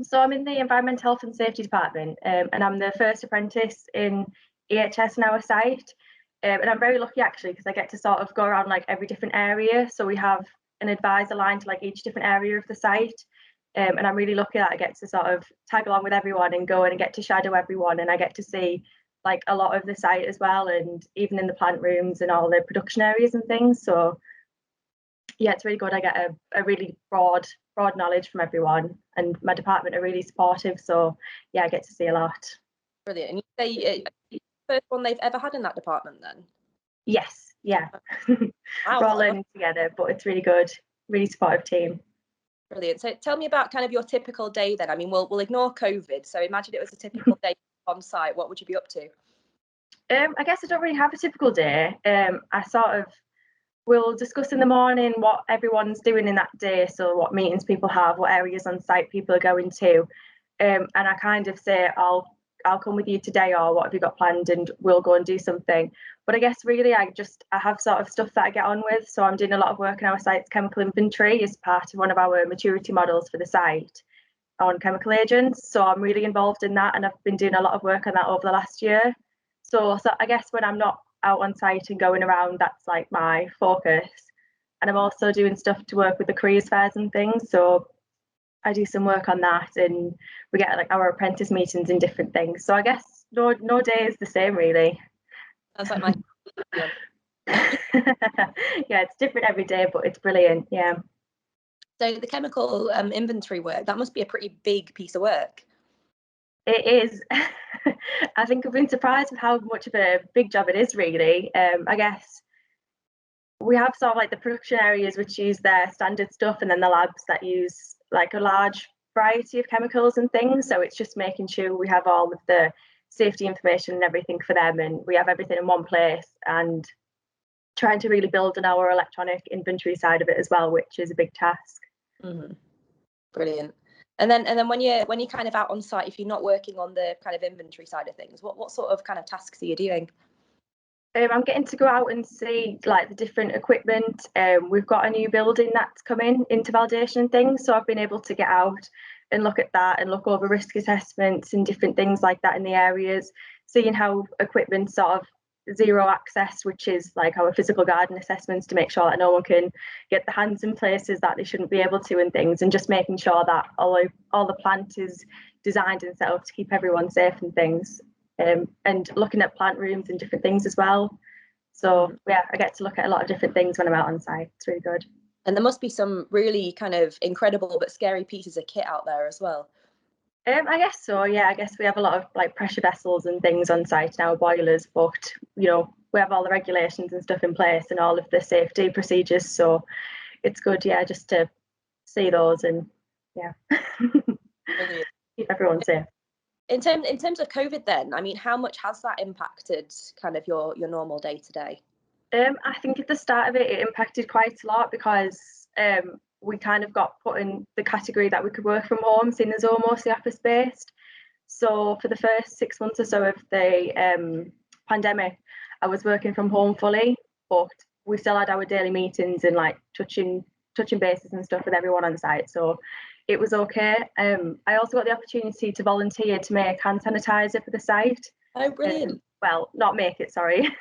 So I'm in the Environmental Health and Safety Department, and I'm the first apprentice in EHS in our site. And I'm very lucky actually because I get to sort of go around like every different area. So we have an advisor line to like each different area of the site. And I'm really lucky that I get to sort of tag along with everyone and go in and get to shadow everyone. And I get to see like a lot of the site as well, and even in the plant rooms and all the production areas and things. So yeah, it's really good. I get a really broad knowledge from everyone, and my department are really supportive. So yeah, I get to see a lot. Brilliant. And you say the first one they've ever had in that department then? Yes, yeah. Wow. We're all learning together, but it's really good, really supportive team. Brilliant. So tell me about kind of your typical day then. I mean, we'll ignore COVID. So imagine it was a typical day on site. What would you be up to? I guess I don't really have a typical day. I sort of will discuss in the morning what everyone's doing in that day. So what meetings people have, what areas on site people are going to. And I kind of say, I'll come with you today, or what have you got planned, and we'll go and do something. But I guess really I have sort of stuff that I get on with. So I'm doing a lot of work in our site's chemical inventory as part of one of our maturity models for the site on chemical agents. So I'm really involved in that, and I've been doing a lot of work on that over the last year. So I guess when I'm not out on site and going around, that's like my focus. And I'm also doing stuff to work with the careers fairs and things. So I do some work on that, and we get like our apprentice meetings and different things. So I guess no day is the same really. That's like my yeah, it's different every day, but it's brilliant. Yeah. So the chemical inventory work, that must be a pretty big piece of work. It is. I think I've been surprised with how much of a big job it is really. I guess we have sort of like the production areas which use their standard stuff, and then the labs that use like a large variety of chemicals and things. So it's just making sure we have all of the safety information and everything for them, and we have everything in one place, and trying to really build on our electronic inventory side of it as well, which is a big task. Mm-hmm. Brilliant. And then when you're kind of out on site, if you're not working on the kind of inventory side of things, what sort of kind of tasks are you doing? I'm getting to go out and see like the different equipment. We've got a new building that's coming into validation and things, so I've been able to get out and look at that and look over risk assessments and different things like that in the areas, seeing how equipment sort of zero access, which is like our physical garden assessments, to make sure that no one can get their hands in places that they shouldn't be able to and things, and just making sure that all the plant is designed and set up to keep everyone safe and things. And looking at plant rooms and different things as well. So yeah, I get to look at a lot of different things when I'm out on site. It's really good. And there must be some really kind of incredible but scary pieces of kit out there as well. I guess so. Yeah, I guess we have a lot of like pressure vessels and things on site now, boilers, but we have all the regulations and stuff in place and all of the safety procedures. So it's good, yeah, just to see those and yeah, keep everyone safe. In terms of COVID then, I mean, how much has that impacted kind of your normal day to day? I think at the start of it impacted quite a lot because we kind of got put in the category that we could work from home, seeing as all mostly office based. So for the first 6 months or so of the pandemic, I was working from home fully, but we still had our daily meetings and like touching bases and stuff with everyone on site. So it was okay. I also got the opportunity to volunteer to make hand sanitizer for the site. Oh, brilliant. Well, not make it, sorry,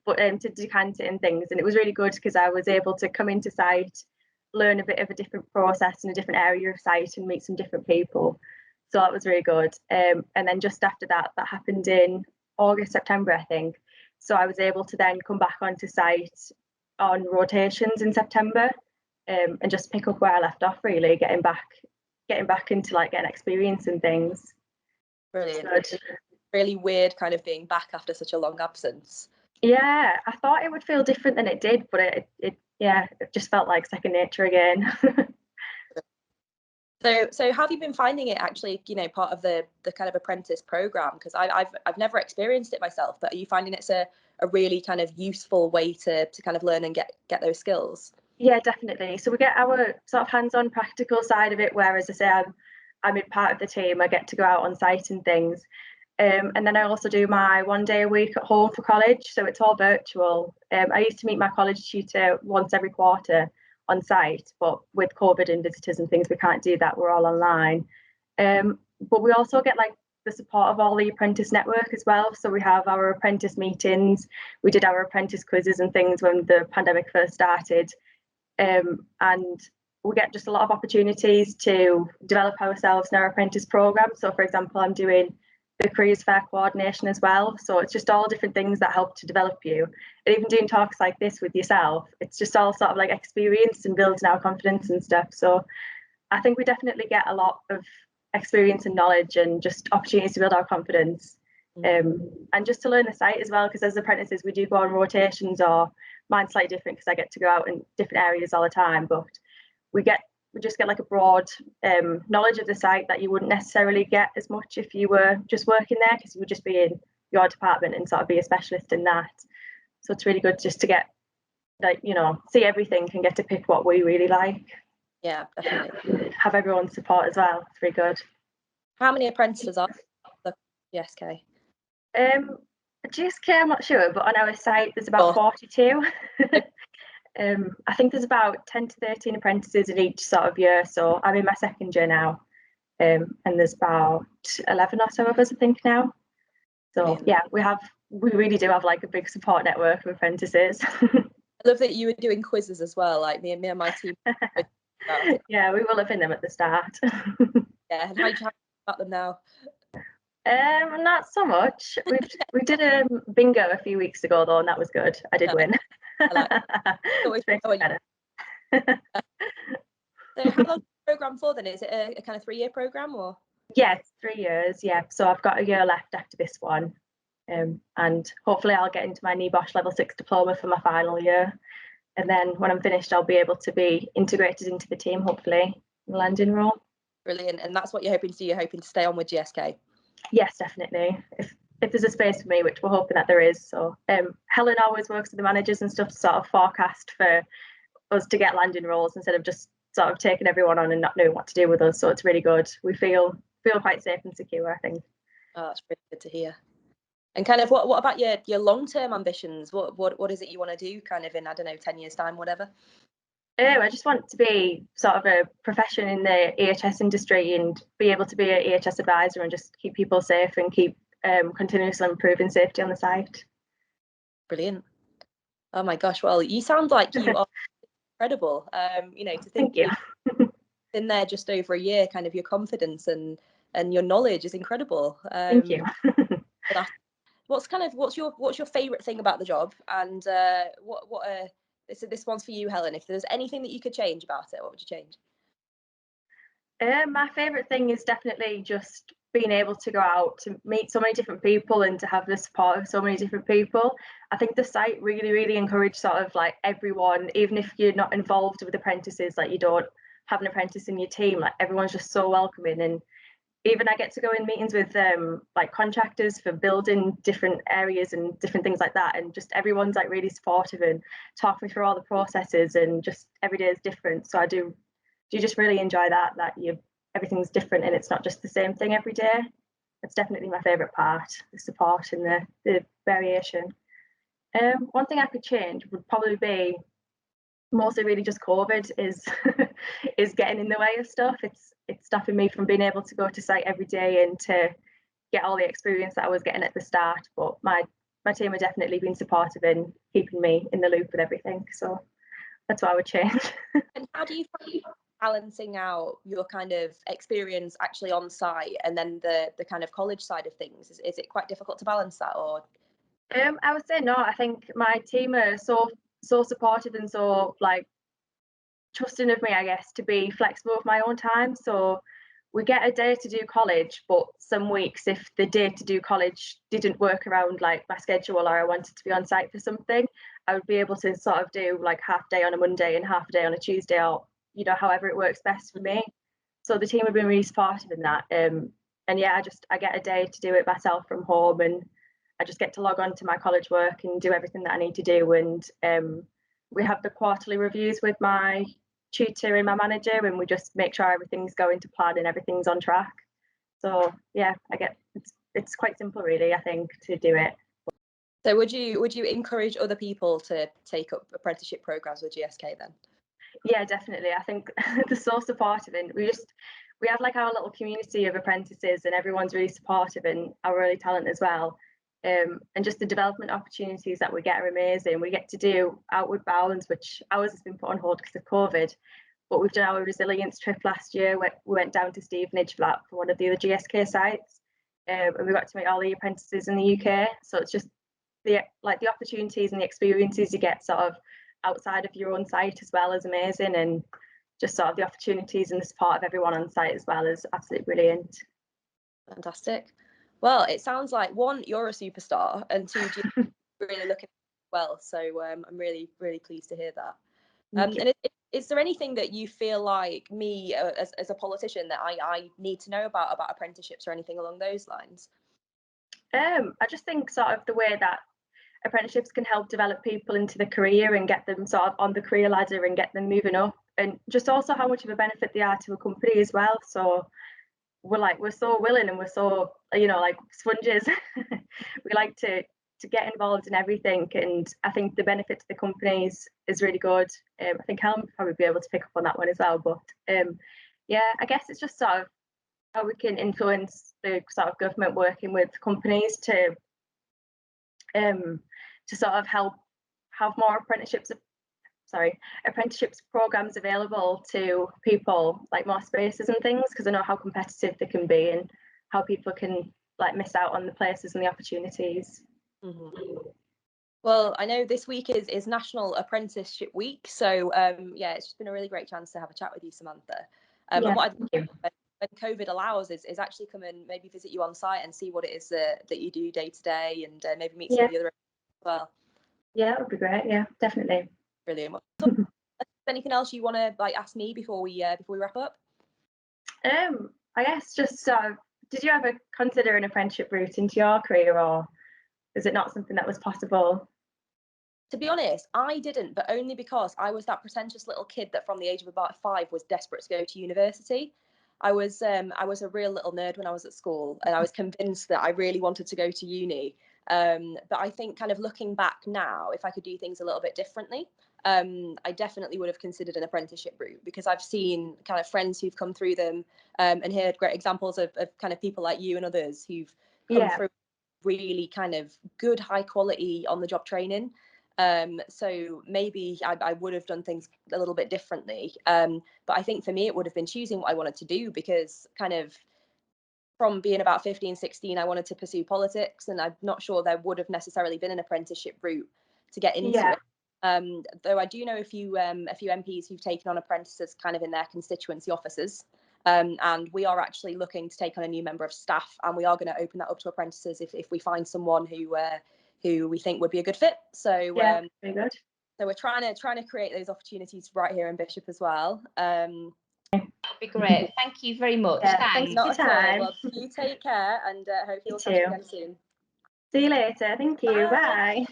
but to decant it and things. And it was really good because I was able to come into site, learn a bit of a different process in a different area of site and meet some different people. So that was really good. And then just after that happened in August, September, I think. So I was able to then come back onto site on rotations in September. And just pick up where I left off, really, getting back into like getting experience and things. Brilliant. It's really weird kind of being back after such a long absence. Yeah, I thought it would feel different than it did, but it just felt like second nature again. So how have you been finding it actually, part of the kind of apprentice program? Because I've never experienced it myself, but are you finding it's a really kind of useful way to kind of learn and get those skills? Yeah, definitely. So we get our sort of hands-on practical side of it, where, as I say, I'm in part of the team. I get to go out on site and things. And then I also do my 1 day a week at home for college. So it's all virtual. I used to meet my college tutor once every quarter on site, but with COVID and visitors and things, we can't do that. We're all online. But we also get like the support of all the apprentice network as well. So we have our apprentice meetings. We did our apprentice quizzes and things when the pandemic first started. And we get just a lot of opportunities to develop ourselves in our apprentice program. So for example, I'm doing the careers fair coordination as well. So it's just all different things that help to develop you. And even doing talks like this with yourself, it's just all sort of like experience and building our confidence and stuff. So I think we definitely get a lot of experience and knowledge and just opportunities to build our confidence. And just to learn the site as well, because as apprentices we do go on rotations, or mine's slightly different because I get to go out in different areas all the time, but we just get like a broad knowledge of the site that you wouldn't necessarily get as much if you were just working there, because you would just be in your department and sort of be a specialist in that. So it's really good just to get, like, you know, see everything and get to pick what we really like. Yeah, definitely. Have everyone's support as well. It's really good. How many apprentices are the GSK? GSK, I'm not sure, but on our site there's about 42. I think there's about 10 to 13 apprentices in each sort of year. So I'm in my second year now, and there's about 11 or so of us, I think, now. So yeah, we really do have like a big support network of apprentices. I love that you were doing quizzes as well, like me and my team. Yeah, we will have been them at the start. Yeah, how do you about them now? Not so much. We did a bingo a few weeks ago though, and that was good. I did win. Always better. So how long is the program for then? Is it a kind of 3-year program or? Yeah, it's 3 years. Yeah, so I've got a year left after this one, and hopefully I'll get into my NEBOSH level 6 diploma for my final year, and then when I'm finished, I'll be able to be integrated into the team, hopefully, and land in role. Brilliant, and that's what you're hoping to do. You're hoping to stay on with GSK. Yes, definitely. If there's a space for me, which we're hoping that there is. So Helen always works with the managers and stuff to sort of forecast for us to get landing roles instead of just sort of taking everyone on and not knowing what to do with us. So it's really good. We feel quite safe and secure, I think. Oh, that's really good to hear. And kind of what about your long-term ambitions? What is it you want to do kind of in, I don't know, 10 years time, whatever? I just want to be sort of a profession in the EHS industry and be able to be an EHS advisor and just keep people safe and keep continuously improving safety on the site. Brilliant. Oh my gosh, well, you sound like you are incredible. You know, to think you've been there just over a year, kind of your confidence and your knowledge is incredible. Thank you. What's your favorite thing about the job, and this one's for you, Helen. If there's anything that you could change about it, what would you change? My favorite thing is definitely just being able to go out to meet so many different people and to have the support of so many different people. I think the site really encouraged sort of like everyone, even if you're not involved with apprentices, like you don't have an apprentice in your team, like everyone's just so welcoming. And even I get to go in meetings with like contractors for building different areas and different things like that, and just everyone's like really supportive and talk me through all the processes, and just every day is different. So I do just really enjoy that everything's different and it's not just the same thing every day. It's definitely my favorite part, the support and the variation. One thing I could change would probably be mostly really just COVID is is getting in the way of stuff. It's stopping me from being able to go to site every day and to get all the experience that I was getting at the start. But my team have definitely been supportive in keeping me in the loop with everything. So that's what I would change. And how do you find balancing out your kind of experience actually on site and then the kind of college side of things? Is it quite difficult to balance that, or? I would say no. I think my team are so supportive and so like trusting of me, I guess, to be flexible with my own time. So we get a day to do college, but some weeks if the day to do college didn't work around like my schedule or I wanted to be on site for something, I would be able to sort of do like half day on a Monday and half a day on a Tuesday, or however it works best for me. So the team have been really supportive in that. And yeah, I get a day to do it myself from home, and I just get to log on to my college work and do everything that I need to do. And we have the quarterly reviews with my tutor and my manager, and we just make sure everything's going to plan and everything's on track. So yeah, it's quite simple really, I think, to do it. So would you encourage other people to take up apprenticeship programs with GSK then? Yeah, definitely. I think they're so supportive, and we we have like our little community of apprentices, and everyone's really supportive and are really talented as well. And just the development opportunities that we get are amazing. We get to do outward bounds, which ours has been put on hold because of COVID. But we've done our resilience trip last year. We went down to Stevenage for that, for one of the other GSK sites, and we got to meet all the apprentices in the UK. So it's just the opportunities and the experiences you get sort of outside of your own site as well is amazing, and just sort of the opportunities and the support of everyone on site as well is absolutely brilliant. Fantastic. Well, it sounds like, one, you're a superstar, and two, you're really looking well. So I'm really, really pleased to hear that. And is there anything that you feel like me, as a politician, that I need to know about apprenticeships or anything along those lines? I just think sort of the way that apprenticeships can help develop people into the career and get them sort of on the career ladder and get them moving up, and just also how much of a benefit they are to a company as well. So we're so willing, and we're so, like sponges. We like to get involved in everything, and I think the benefit to the companies is really good. I think Helen would probably be able to pick up on that one as well, but yeah, I guess it's just sort of how we can influence the sort of government working with companies to sort of help have more apprenticeships programs available to people, like more spaces and things, because I know how competitive they can be and how people can like miss out on the places and the opportunities. Mm-hmm. Well, I know this week is National Apprenticeship Week, so yeah, it's just been a really great chance to have a chat with you, Samantha. And what I'd do when COVID allows is actually come and maybe visit you on site and see what it is that you do day to day, and maybe meet some of the other as well. Yeah, that would be great. Yeah, definitely. Brilliant. So, anything else you want to like ask me before we wrap up? I guess just sort of, did you ever consider an apprenticeship route into your career, or is it not something that was possible? To be honest, I didn't, but only because I was that pretentious little kid that from the age of about 5 was desperate to go to university. I was a real little nerd when I was at school, and I was convinced that I really wanted to go to uni. But I think kind of looking back now, if I could do things a little bit differently, I definitely would have considered an apprenticeship route, because I've seen kind of friends who've come through them, and heard great examples of kind of people like you and others who've come through really kind of good, high quality on the job training. So maybe I would have done things a little bit differently. But I think for me, it would have been choosing what I wanted to do, because kind of from being about 15, 16, I wanted to pursue politics, and I'm not sure there would have necessarily been an apprenticeship route to get into it. Though I do know a few MPs who've taken on apprentices kind of in their constituency offices. And we are actually looking to take on a new member of staff, and we are going to open that up to apprentices if we find someone who we think would be a good fit. So very good. So we're trying to create those opportunities right here in Bishop as well. That'd be great. Thank you very much. Thanks. Not at all. Well, you take care, and hope you'll catch up again soon. See you later. Thank you. Bye.